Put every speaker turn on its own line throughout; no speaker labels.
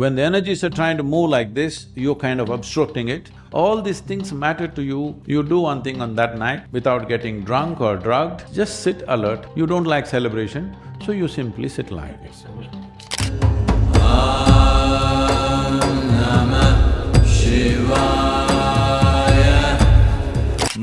When the energies are trying to move like this, you're kind of obstructing it. All these things matter to you. You do one thing on that night without getting drunk or drugged, just sit alert. You don't like celebration, so you simply sit like this.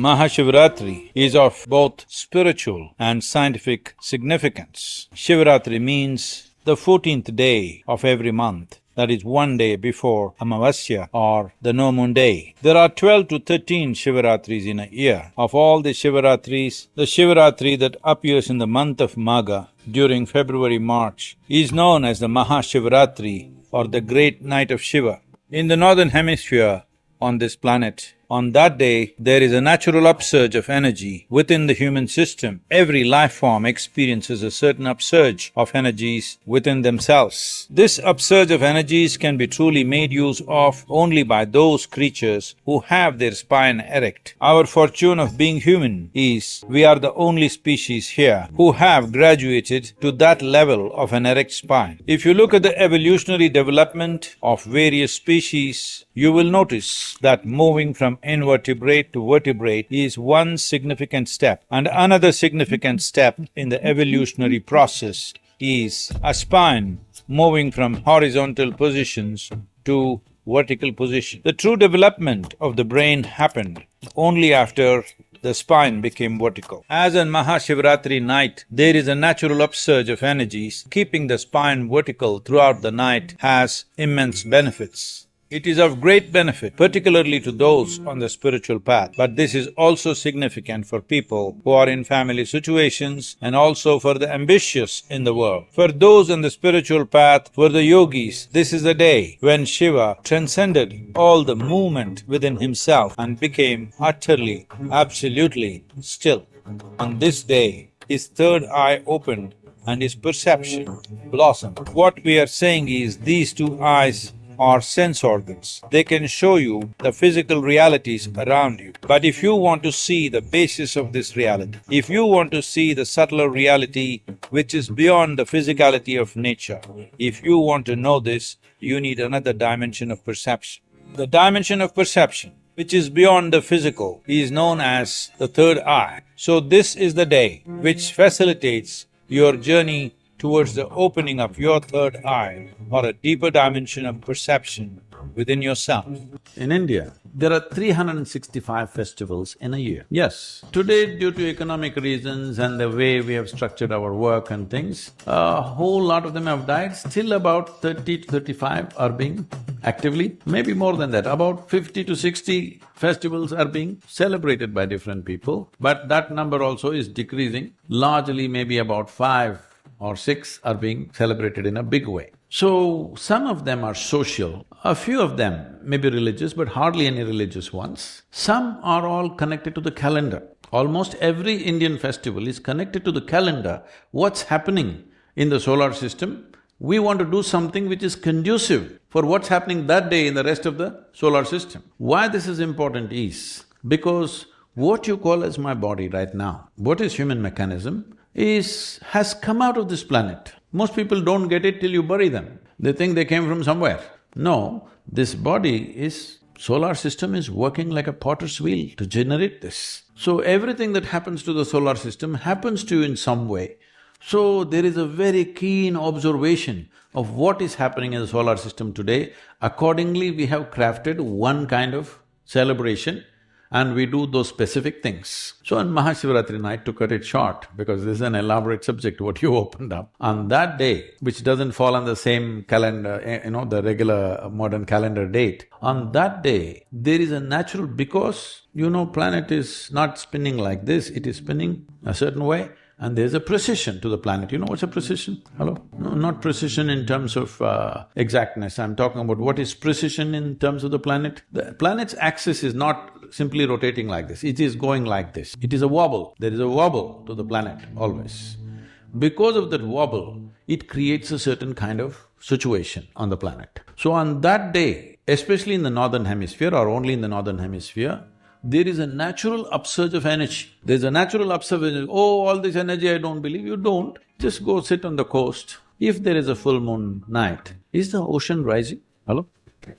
Mahashivratri is of both spiritual and scientific significance. Shivratri means the 14th day of every month, that is one day before Amavasya or the no moon day. There are 12 to 13 Shivaratris in a year. Of all the Shivaratris, the Shivaratri that appears in the month of Magha during February-March is known as the mahashivratri or the great night of Shiva. In the northern hemisphere on this planet, on that day, there is a natural upsurge of energy within the human system. Every life form experiences a certain upsurge of energies within themselves. This upsurge of energies can be truly made use of only by those creatures who have their spine erect. Our fortune of being human is we are the only species here who have graduated to that level of an erect spine. If you look at the evolutionary development of various species, you will notice that moving from invertebrate to vertebrate is one significant step, and another significant step in the evolutionary process is a spine moving from horizontal positions to vertical position. The true development of the brain happened only after the spine became vertical. As on Mahashivratri night, there is a natural upsurge of energies. Keeping the spine vertical throughout the night has immense benefits. It is of great benefit, particularly to those on the spiritual path, but this is also significant for people who are in family situations and also for the ambitious in the world. For those on the spiritual path, for the yogis, this is the day when Shiva transcended all the movement within himself and became utterly, absolutely still. On this day, his third eye opened and his perception blossomed. What we are saying is these two eyes are sense organs. They can show you the physical realities around you. But if you want to see the basis of this reality, if you want to see the subtler reality which is beyond the physicality of nature, if you want to know this, you need another dimension of perception. The dimension of perception, which is beyond the physical, is known as the third eye. So this is the day which facilitates your journey towards the opening of your third eye or a deeper dimension of perception within yourself. In India, there are 365 festivals in a year. Yes, today due to economic reasons and the way we have structured our work and things, a whole lot of them have died. Still about 30 to 35 are being actively, maybe more than that, about 50 to 60 festivals are being celebrated by different people, but that number also is decreasing. Largely maybe about 5 or 6 are being celebrated in a big way. So, some of them are social, a few of them may be religious, but hardly any religious ones. Some are all connected to the calendar. Almost every Indian festival is connected to the calendar, what's happening in the solar system. We want to do something which is conducive for what's happening that day in the rest of the solar system. Why this is important is because what you call as my body right now, what is human mechanism, has come out of this planet. Most people don't get it till you bury them. They think they came from somewhere. No, this body is… solar system is working like a potter's wheel to generate this. So everything that happens to the solar system happens to you in some way. So there is a very keen observation of what is happening in the solar system today. Accordingly, we have crafted one kind of celebration and we do those specific things. So on Mahashivratri night, to cut it short, because this is an elaborate subject what you opened up, on that day, which doesn't fall on the same calendar, the regular modern calendar date, on that day, there is a natural… because, planet is not spinning like this, it is spinning a certain way, and there's a precision to the planet. You know what's a precision? Hello? No, not precision in terms of exactness, I'm talking about what is precision in terms of the planet. The planet's axis is not simply rotating like this, it is going like this. It is a wobble, there is a wobble to the planet always. Because of that wobble, it creates a certain kind of situation on the planet. So on that day, especially in the northern hemisphere or only in the northern hemisphere, there is a natural upsurge of energy. There's a natural upsurge of energy. Oh, all this energy I don't believe. You don't. Just go sit on the coast. If there is a full moon night, is the ocean rising? Hello?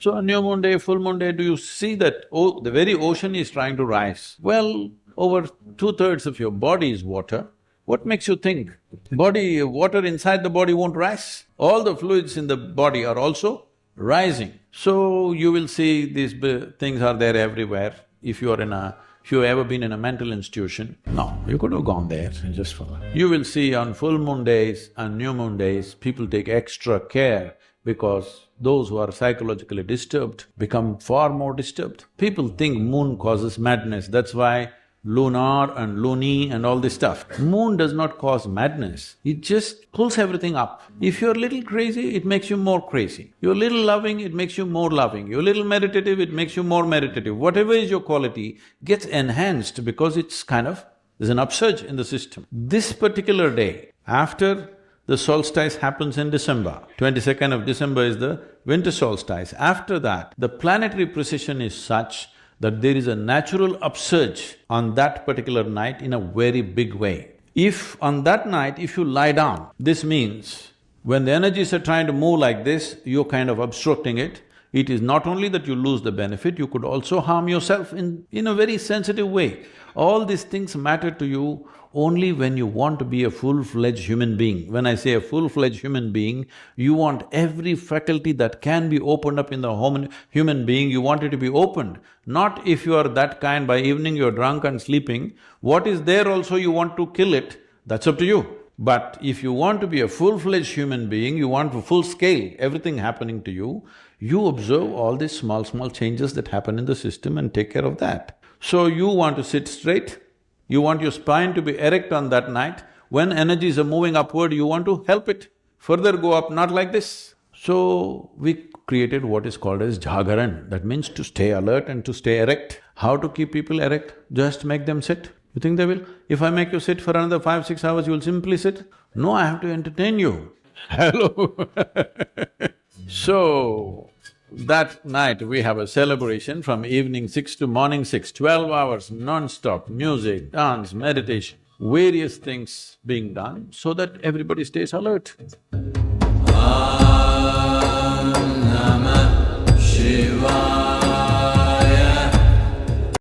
So on new moon day, full moon day, do you see that, oh, the very ocean is trying to rise? Well, over two-thirds of your body is water. What makes you think water inside the body won't rise? All the fluids in the body are also rising. So you will see these things are there everywhere. If you've ever been in a mental institution, no, you could have gone there just for that. You will see on full moon days and new moon days, people take extra care because those who are psychologically disturbed become far more disturbed. People think moon causes madness, that's why lunar and loony and all this stuff. Moon does not cause madness, it just pulls everything up. If you're a little crazy, it makes you more crazy. You're a little loving, it makes you more loving. You're a little meditative, it makes you more meditative. Whatever is your quality gets enhanced because it's there's an upsurge in the system. This particular day, after the solstice happens in December, 22nd of December is the winter solstice. After that, the planetary precession is such that there is a natural upsurge on that particular night in a very big way. If on that night, if you lie down, this means when the energies are trying to move like this, you're kind of obstructing it. It is not only that you lose the benefit, you could also harm yourself in a very sensitive way. All these things matter to you only when you want to be a full-fledged human being. When I say a full-fledged human being, you want every faculty that can be opened up in the human being, you want it to be opened. Not if you are that kind, by evening you're drunk and sleeping, what is there also you want to kill it, that's up to you. But if you want to be a full-fledged human being, you want to full scale, everything happening to you, you observe all these small changes that happen in the system and take care of that. So you want to sit straight, you want your spine to be erect on that night. When energies are moving upward, you want to help it further go up, not like this. So we created what is called as jagaran, that means to stay alert and to stay erect. How to keep people erect? Just make them sit. You think they will? If I make you sit for another 5-6 hours, you will simply sit? No, I have to entertain you. Hello So, that night we have a celebration from evening 6 to morning 6, 12 hours non-stop, music, dance, meditation, various things being done so that everybody stays alert. Namah Shivaya.